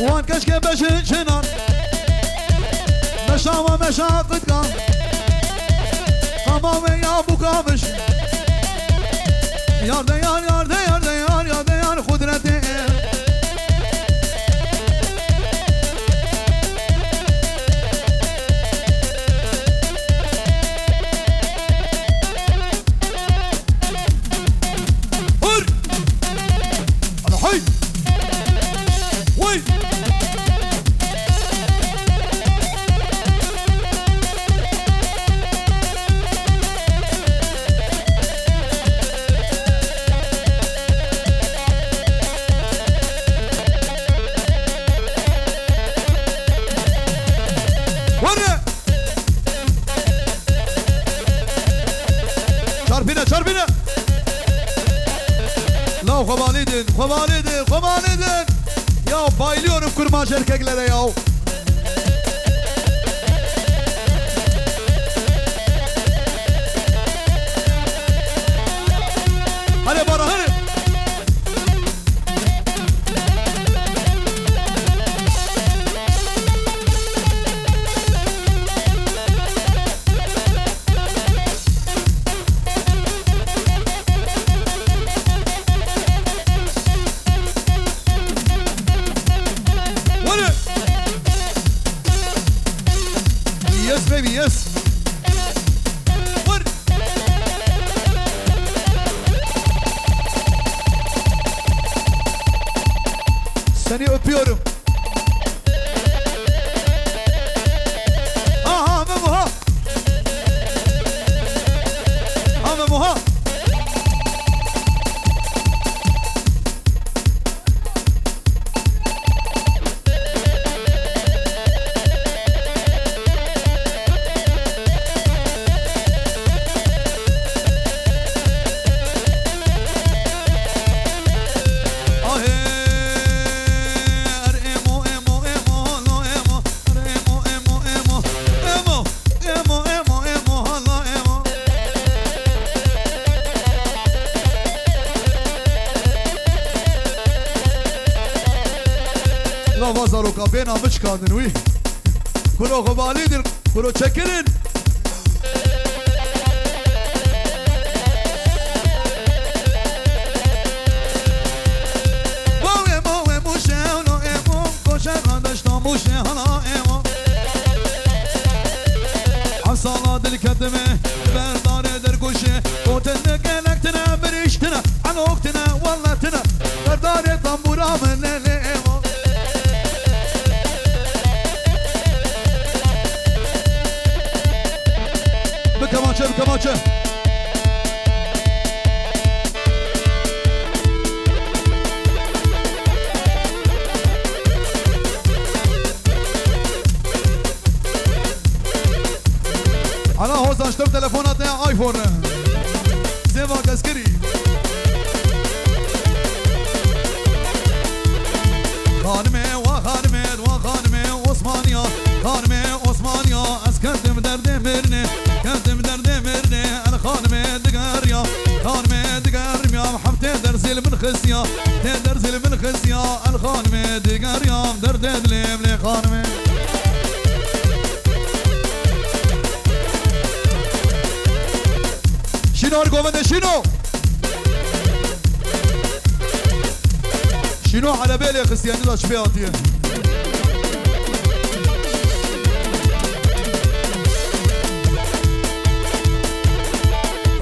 وان كشكي بشن شنان مشا ومشا قدقان قمامي يا ابو كابش يار ديار يار ديار ديار يار ديار خدرتي هر انا حي وي çarpına. La kovalidin. Ya bayılıyorum kurmaç erkeklere ya. Hadi bana hadi. Yes baby yes. Vur. Seni öpüyorum. Aha Memuha. Ha Memuha. Vazaroka bena mı çıkardın uy? Kuro kovalidir, kuro çekilin. Asala dil kedime berdar eder kuşe Otelde gelektine bir iştine An oktine valletine Berdar et tamburamı lele Kamaçı. Ana hoz açtım telefonatı iPhone. Zeva gaskeri. Hanime Osmaniya. Hanime Osmaniya. Az kendim derdim birine. Kendim derdim birine. El hanime digar ya. Hanime digar ya. Hamte derzil min khısya. Te derzil min khısya. El hanime digar ya. Derd edlim le hanime. Şino argomende şino. شنو على بالي يا خسياني لا شفياتي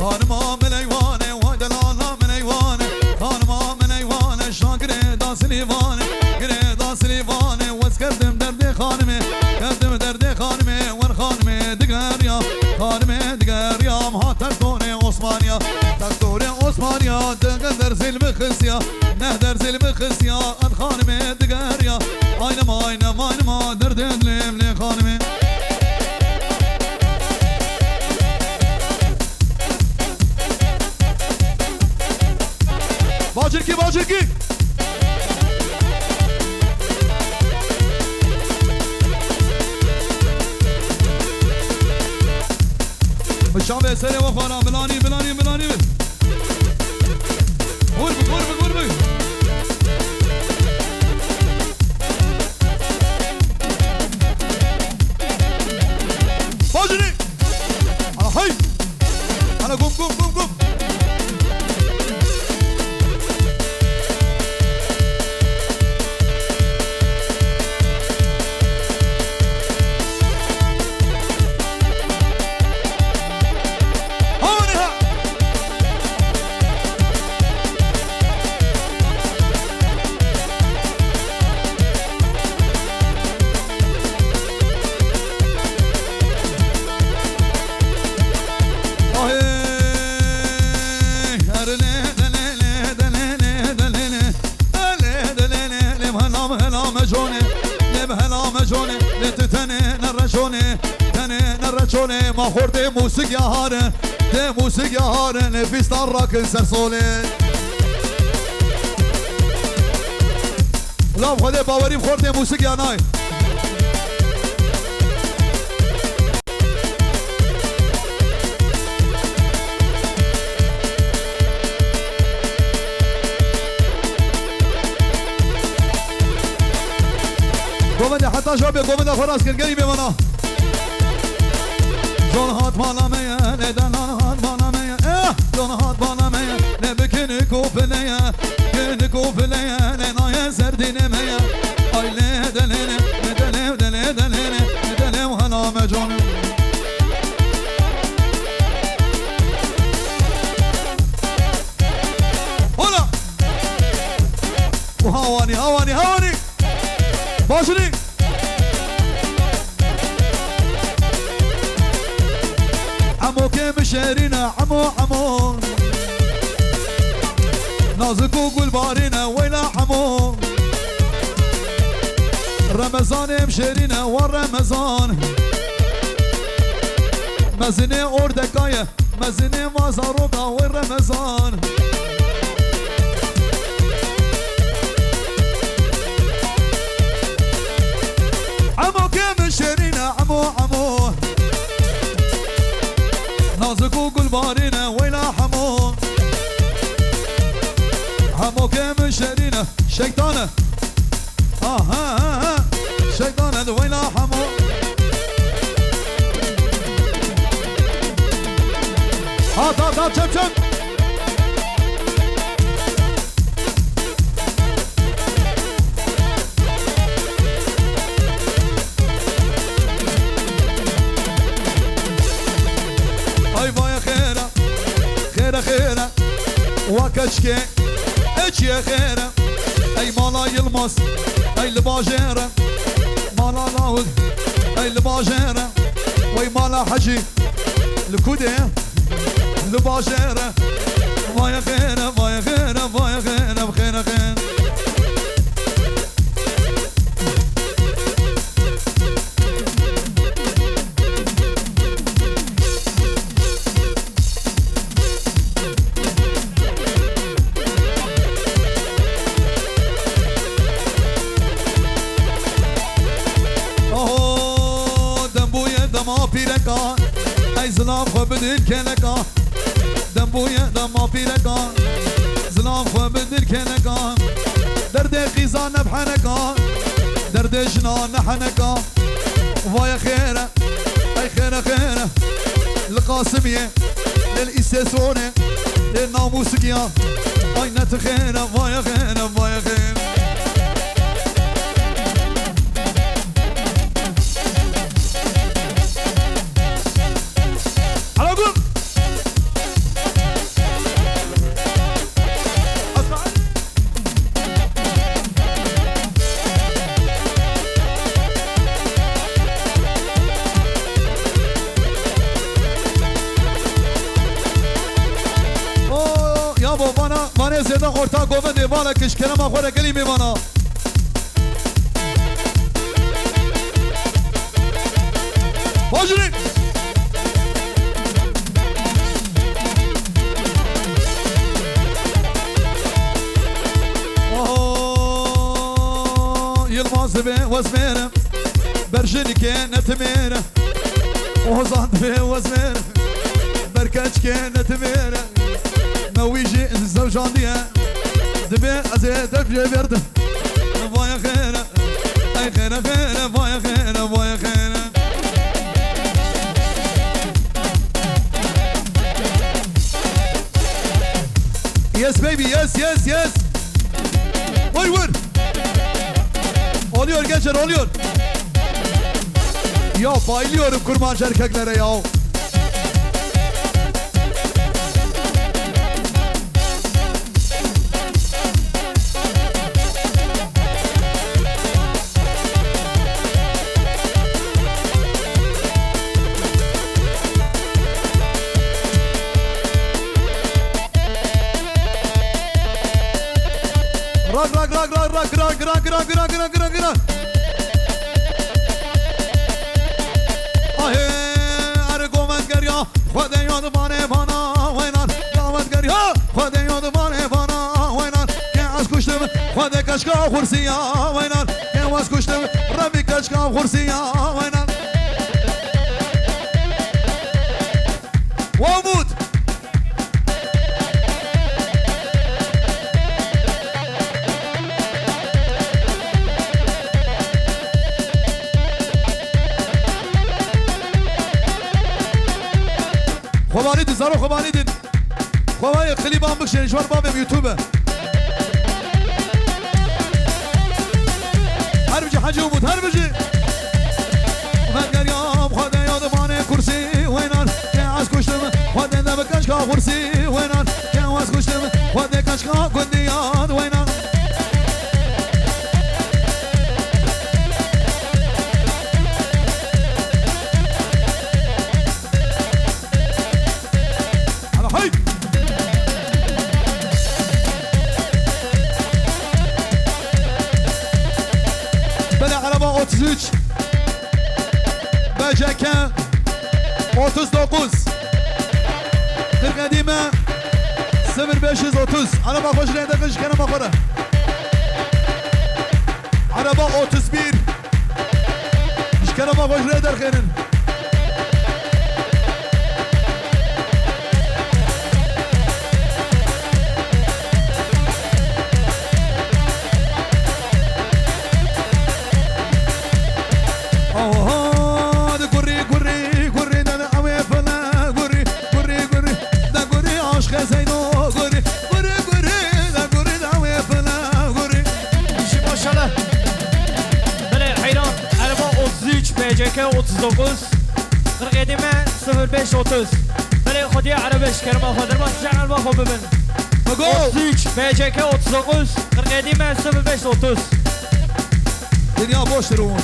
خانما من ايوانه ودلالا من ايوانه خانما من ايوانه شاكري داس ليوانه كري داس ليوانه واسكردم دردي خانمي كردم دردي خانمي ون خانمي دقر يا خانمي دقر يا مهاتر توني عثمانيا تكتوري عثمانيا تقدر زلم خسيا نهدر زلم خسيا ان خانمي دقر يا aynama dert edlim li خانمي Bacırki Müşabe esere ve fara bilani Vur مجوني نبهلا مجوني لتتني نرجوني تني نرجوني ما خورتي موسيقى هارن دي موسيقى هارن في ستارك سرسولي لا بخده باوري بخورتي موسيقى ناي گومده حتی جابه گومده خراس کن گری بمانا جون هات بالا میه ندن هات بالا میه جون هات بالا میه نبکنی کوفلیه کنی کوفلیه ننای سردینه میه آیله دلینه دلینه دلینه دلینه دلینه و هنام جون هلا و هوانی هوانی هوانی باشونی عمو كيم شارينا عمو نازك وقول بارينا ويلا عمو رمضان مشارينا والرمضان مزني اوردكايا مزني مازاروكا والرمضان عمو كيم شارينا عمو نازك وقول بارينا ويلا حمو عمو كيم شارينا شيطانة شيطانة ويلا حمو هات شم خيرة وكشكي اجي خيرة اي مالا يلمس اي الباجيرة مالا لاود اي الباجيرة وي مالا حجي الكودي الباجيرة ويا خيرة ويا خيرة ويا خيرة بخيرة خير زلام خو بدل کنکا دنبوی دما پیرکا زلام خو بدل کنکا درد خیزان نبحنکا درد جنان نحنکا وای خیره ای خیره القاسمیه للإساسونة للناموسكيا اي نتخيره وای خیره مانه زیده خورتا گوه دیوالا کش کرم آخوره گلی میمانا باجونی یلماز به وزمیرم برجنی که نتمیرم وزاند به وزمیرم برکچ که نتمیرم ويجي الزوجان ديا دبي ازيد في برد ويا خيره اي خيره ويا خيره يس بيبي يس وير oluyor gençler oluyor ya bayılıyorum kurmancı erkeklere ya Rak كشكا خرسيا وينان كواس كشتم ربي كشكا خرسيا وينان واموت خوانید زارو خوانید خوای کلیبام بکشین جوار بابم یوتیوب هر بجی حجی وموت هر بجی من دریام خدا یادمان کرسی وینان که از کشتم خدا دم کشکا خورسی وینان که از کشتم خدا کشکا کندی یاد وینان بجكا 39 القديمة 0530 عربة خوش لندقش كنا مخورة عربة 31 مش كنا ما خوش لندر خيرن بجكا 39 القديمة 0530 بلي خدي عربش كرما خدر ما تجعل ما خو ببن 33 بجكا 39 القديمة 0530 دنيا بوش رون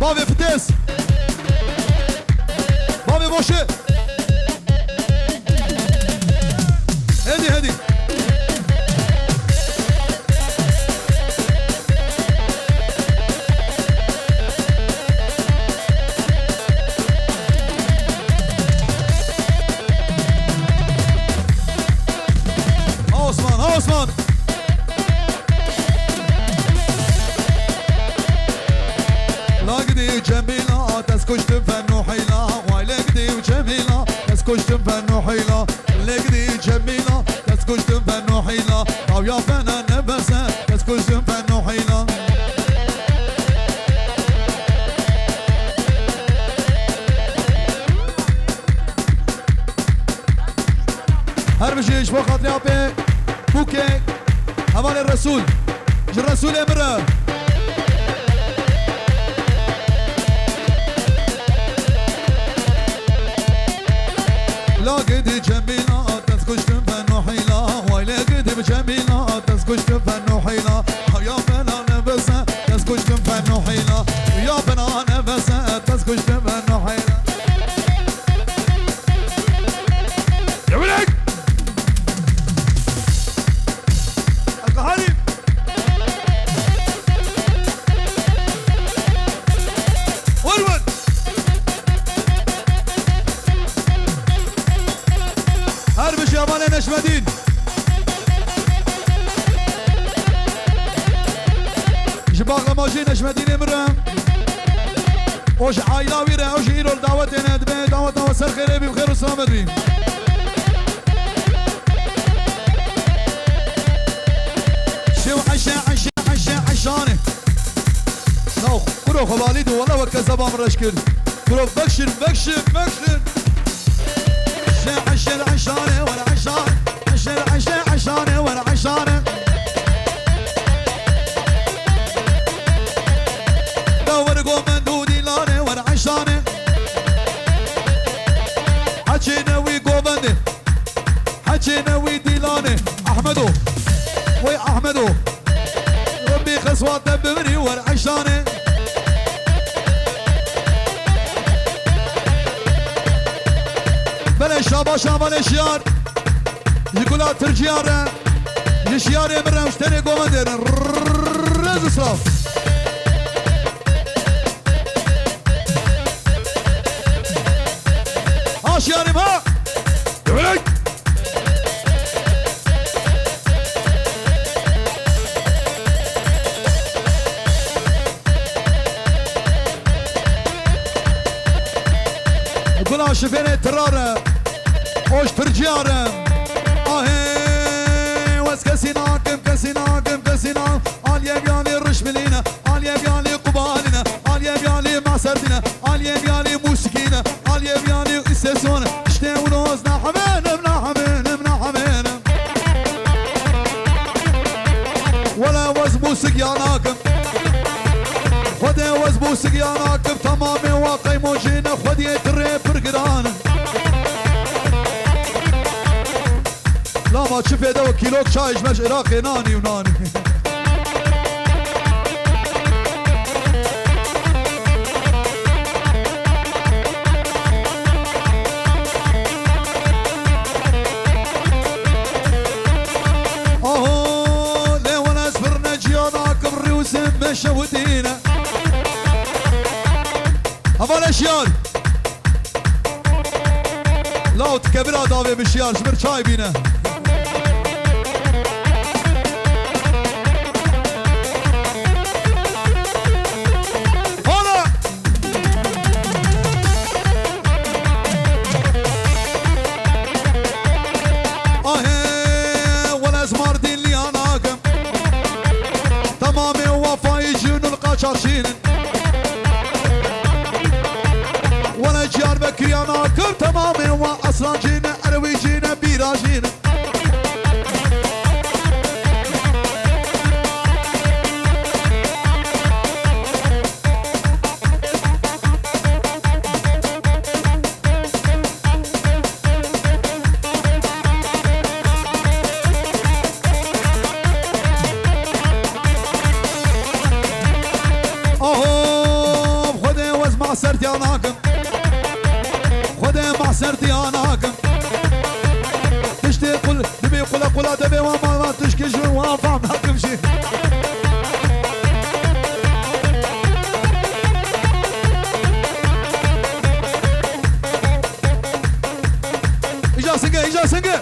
بابي فتيس بابي موشي هدي عثمان لاقدي جميلة تسكشتم فنو حيلة ولاقدي وجميلة تسكشتم فنو حيلة لاقدي جميلة تسكشتم فنو حيلة او يا فنا نبسة تسكشتم فنو حيلة هر بشيش فقط لعبة بوكي همان الرسول الرسول امره لاقدي جميلة تسكشتم فنو حيلة ولاقدي بجميلة تسكشتم فنو حيلة يا بنا نبسة تسكشتم فنو حيلة يا بنا نبسة تسكشتم فنو حيلة يا ولك القهاري ورود هربش يا مال نشمدين جباغ ماجي نشمدين امرام وش عائلة ويرا وش يرو دعوتنا دبي دعوتنا وسر خير بخير وسلامة بين شو عشانه ناو كرو خباليد والله وكذا من رشكر كرو بكشر عشانه ولا عشانه ولا عشانه دور قوم دودي لانه ولا عشانه حكينا ويقومني حكينا ويديلانه احمدو وي احمدو ربي خصوات بمري ولا عشانه بلا شابا الاشيار يقولها ترجياره يشيار يمرا مشتري قومندر رز صراف ها شياري ما يولي يقولها شفيني تراره وش ترجياره كسينا عليا بيالي رشملينا عليا بيالي قبالنا عليا بيالي معسردنا عليا بيالي موسكينا عليا بيالي استسونا اشتي ونوزنا حمين ولا وزبو سقياناكم خدي وزبو سقياناكم تمامي واقعي موجينا خدي تري فرقرانا لا ما تشوف يدو كيلوك شايش مش عراقي ناني وناني اهو ليه وانا اسفرنا جياناكم ريوسم مشهودينا هفا الاشيال لا تكبرها داوي بشيال شمر شاي بينا شاشين ولا جار بكريانا كم تمامي واصلا جينا اروي جينا بيراجينا معسرتي اناكم خدي معسرتي اناكم تشتي قل دبي قل دبي وما ما تشكي شو وافع معكم شي اجا سنقه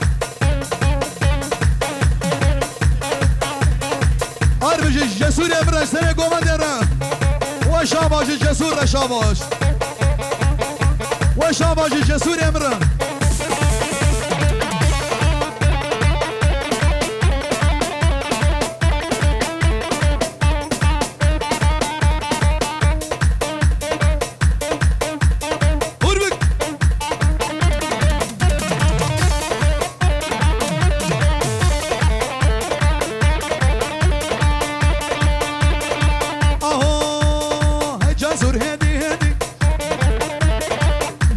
اربج جسور امر سنه قومندره وشاباش جسور شاباش وشاباش جسور امرن قربك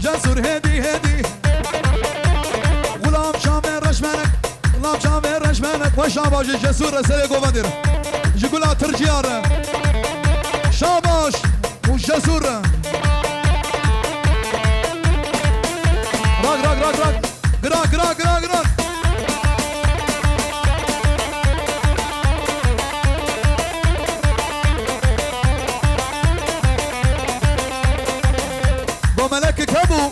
جسور هدي غلام شامل رشمانك وشاباش جسور رسالة قومندر جيقولها ترجيارة شاباش وجسور راق ملك كبو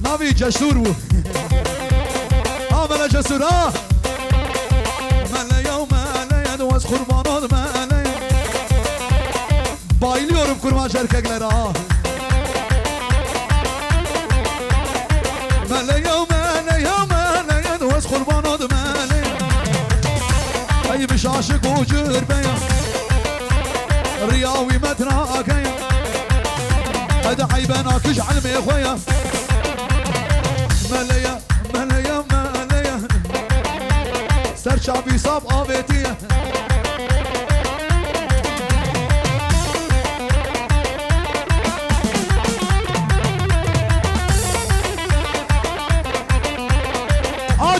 نبي جسور عمل جسور ملا يوم ملا يدوز قربانات ملا بايليyorum kurban şarkılara مالي ومالي ومالي دوس قربان مالي اي مش عاشق وجربيا رياوي متراكيا هذا عيبانك اجعل مي خويا مالي مالي مالي سر شعبي صاب آبتي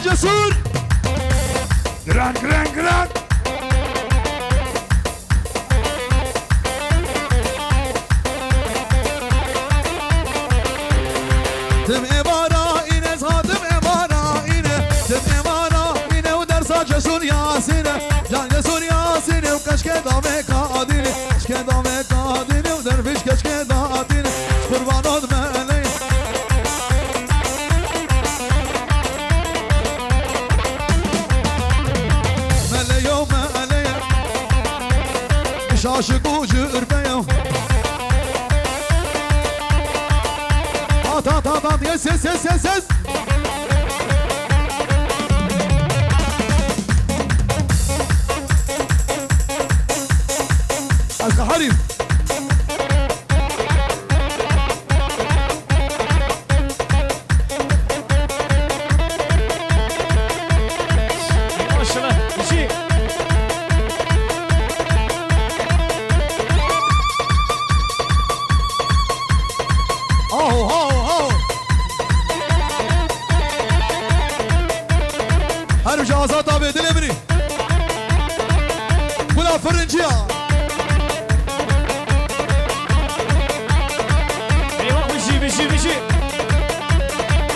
جسور جران جران جران تم إبارة إنه تم إبارة إنه تم إبارة إنه ودرسا جسور ياسينه جان جسور ياسينه وكشكي دامك عادينه كشكي دامك عادينه ودرفش كشكي دامك قربانات مالي عاشق وجربيا هات يس يس يس يس يس الحريم هرب جوازات ابي دليفري كلها فرنجيه